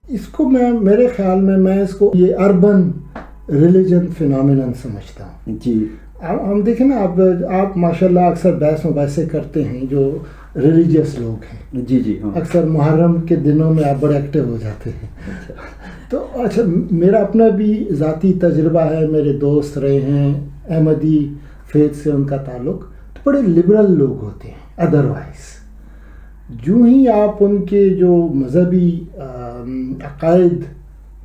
اس کو میرے خیال میں اس کو یہ اربن ریلیجن فینومینن سمجھتا ہوں. جی ہم دیکھیں نا، آپ ماشاءاللہ اکثر بحث مباحثے کرتے ہیں جو ریلیجیس لوگ ہیں. جی جی ہاں. اکثر محرم کے دنوں میں آپ بڑے ایکٹیو ہو جاتے ہیں. تو اچھا، میرا اپنا بھی ذاتی تجربہ ہے، میرے دوست رہے ہیں احمدی فیتھ سے ان کا تعلق، تو بڑے لبرل لوگ ہوتے ہیں. ادروائز جو ہی آپ ان کے جو مذہبی عقائد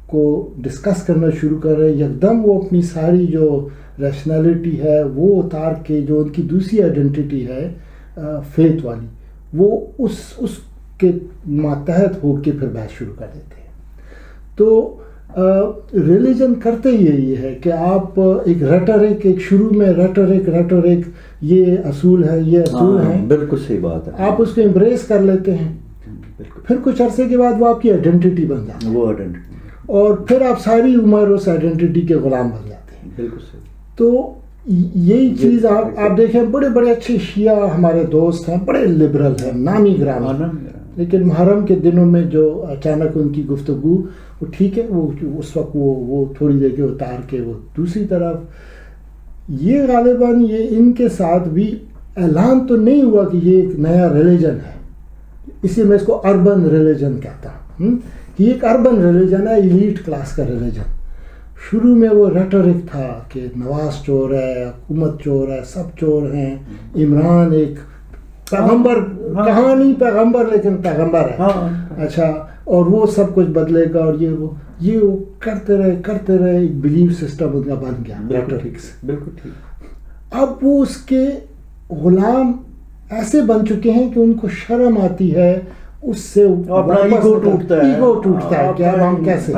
کو ڈسکس کرنا شروع کر رہے ہیں، یکدم وہ اپنی ساری جو ریشنلٹی ہے وہ اتار کے جو ان کی دوسری آئیڈینٹی ہے فیتھ والی، وہ اس کے ماتحت ہو کے پھر بحث شروع کر دیتے ہیں. تو ریلیجن کرتے یہ ہے کہ آپ ایک ریٹرک، ایک شروع میں ریٹرک یہ اصول ہے، یہ اصول ہیں، بالکل صحیح بات ہے، آپ اس کو امبریس کر لیتے ہیں. پھر کچھ عرصے کے بعد وہ آپ کی آئیڈینٹی بن جاتی ہے، وہ آئیڈینٹی، اور پھر آپ ساری عمر اس آئیڈینٹی کے غلام بن جاتے ہیں. بالکل صحیح. تو یہی چیز آپ دیکھیں، بڑے بڑے اچھے شیعہ ہمارے دوست ہیں، بڑے لبرل ہیں، نامی گرامی، لیکن محرم کے دنوں میں جو اچانک ان کی گفتگو، وہ ٹھیک ہے، وہ اس وقت وہ تھوڑی دیر کے اتار کے وہ دوسری طرف. یہ غالباً یہ ان کے ساتھ بھی اعلان تو نہیں ہوا کہ یہ ایک نیا ریلیجن ہے، اسی میں اس کو اربن ریلیجن کہتا ہوں، کہ یہ ایک اربن ریلیجن ہے، ایلیٹ کلاس کا ریلیجن. شروع میں وہ ریٹرک تھا کہ نواز چور ہے، حکومت چور ہے، سب چور ہیں، عمران ایک پیغمبر، کہانی پیغمبر لیکن پیغمبر ہے، اچھا، اور وہ سب کچھ بدلے گا، اور یہ وہ کرتے رہے ایک بلیف سسٹم ان کا بن گیا ریٹرک سے. بالکل ٹھیک. اب وہ اس کے غلام ایسے بن چکے ہیں کہ ان کو شرم آتی ہے، اس سے ایگو ٹوٹتا ہے کہ اب ہم کیسے،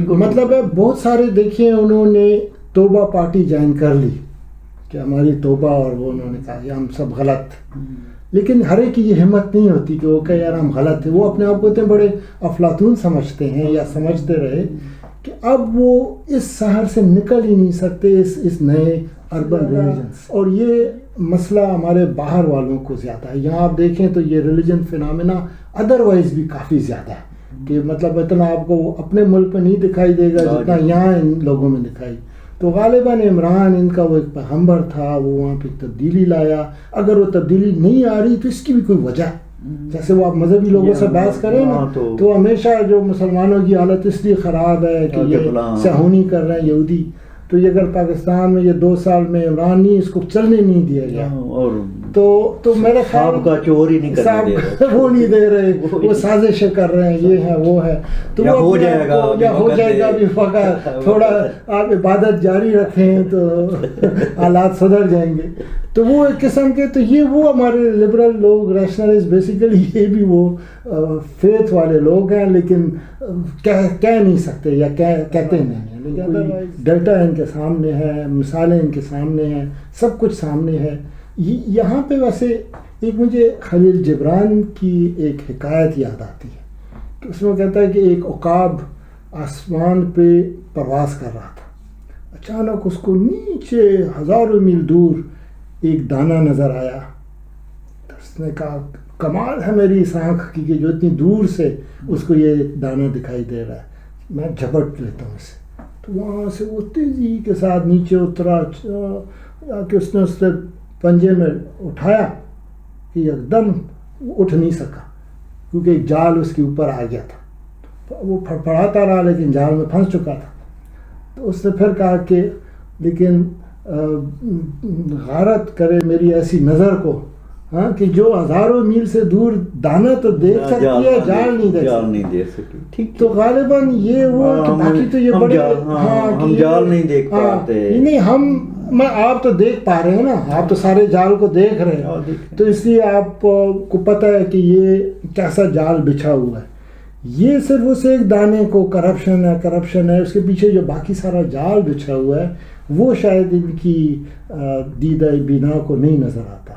مطلب ہے بہت سارے دیکھیے انہوں نے توبہ پارٹی جوائن کر لی کہ ہماری توبہ، اور وہ انہوں نے کہا کہ ہم سب غلط، لیکن ہر ایک کی یہ ہمت نہیں ہوتی کہ وہ کہ یار ہم غلط تھے. وہ اپنے آپ کو اتنے بڑے افلاطون سمجھتے ہیں یا سمجھتے رہے کہ اب وہ اس شہر سے نکل ہی نہیں سکتے، اس نئے اربن ریلیجنس. اور یہ مسئلہ ہمارے باہر والوں کو زیادہ ہے. یہاں آپ دیکھیں تو یہ ریلیجن فینامنا ادروائز بھی کافی زیادہ ہے، کہ مطلب اتنا آپ کو اپنے ملک میں نہیں دکھائی دے گا جتنا یہاں ان لوگوں میں دکھائی. تو غالباً عمران ان کا وہ ایک پیغمبر تھا، وہ وہاں پہ تبدیلی لایا. اگر وہ تبدیلی نہیں آ رہی تو اس کی بھی کوئی وجہ ہے. جیسے وہ آپ مذہبی لوگوں سے بحث کریں نا، تو ہمیشہ جو مسلمانوں کی حالت اس لیے خراب ہے کہ یہ صہیونی کر رہے ہیں یہودی. تو یہ اگر پاکستان میں یہ 2 سال میں عمران نہیں، اس کو چلنے نہیں دیا گیا، تو میرے خیال کا چور ہی نہیں کرنے دے رہے، وہ نہیں دے رہے، وہ سازشیں کر رہے ہیں، یہ ہے وہ ہے. تو وہ ہو جائے گا بھی فقط تھوڑا آپ عبادت جاری رکھیں تو حالات سدھر جائیں گے. تو وہ ایک قسم کے، تو یہ وہ ہمارے لبرل لوگ، ریشنلسٹ، بیسیکلی یہ بھی وہ فیتھ والے لوگ ہیں، لیکن کہہ نہیں سکتے یا کہتے نہیں ہیں. ڈیٹا ان کے سامنے ہے، مثالیں ان کے سامنے ہیں، سب کچھ سامنے ہے. یہاں پہ ویسے ایک مجھے خلیل جبران کی ایک حکایت یاد آتی ہے کہ اس میں کہتا ہے کہ ایک عقاب آسمان پہ پرواز کر رہا تھا، اچانک اس کو نیچے ہزاروں میل دور ایک دانہ نظر آیا. اس نے کہا کمال ہے میری اس آنکھ کی کہ جو اتنی دور سے اس کو یہ دانہ دکھائی دے رہا ہے، میں جھپٹ لیتا ہوں اسے. تو وہاں سے وہ تیزی کے ساتھ نیچے اترا کہ اس نے پنجے میں اٹھایا کہ ایک دم اٹھ نہیں سکا کیونکہ ایک جال اس کے اوپر آ گیا تھا. وہ پھڑپڑاتا رہا لیکن جال میں پھنس چکا تھا. تو اس نے پھر کہا کہ لیکن غارت کرے میری ایسی نظر کو، ہاں، کہ جو ہزاروں میل سے دور دانہ تو دیکھ سکتی ہے، جال نہیں دیکھ سکتی. تو غالباً یہ وہ کہ باقی تو یہ بڑے ہم جال نہیں دیکھ پاتے. نہیں، آپ تو دیکھ پا رہے ہیں نا، آپ تو سارے جال کو دیکھ رہے ہیں، تو اس لیے آپ کو پتہ ہے کہ یہ کیسا جال بچھا ہوا ہے. یہ صرف اس ایک دانے کو کرپشن ہے، اس کے پیچھے جو باقی سارا جال بچھا ہوا ہے وہ شاید ان کی دیدہ بینا کو نہیں نظر آتا.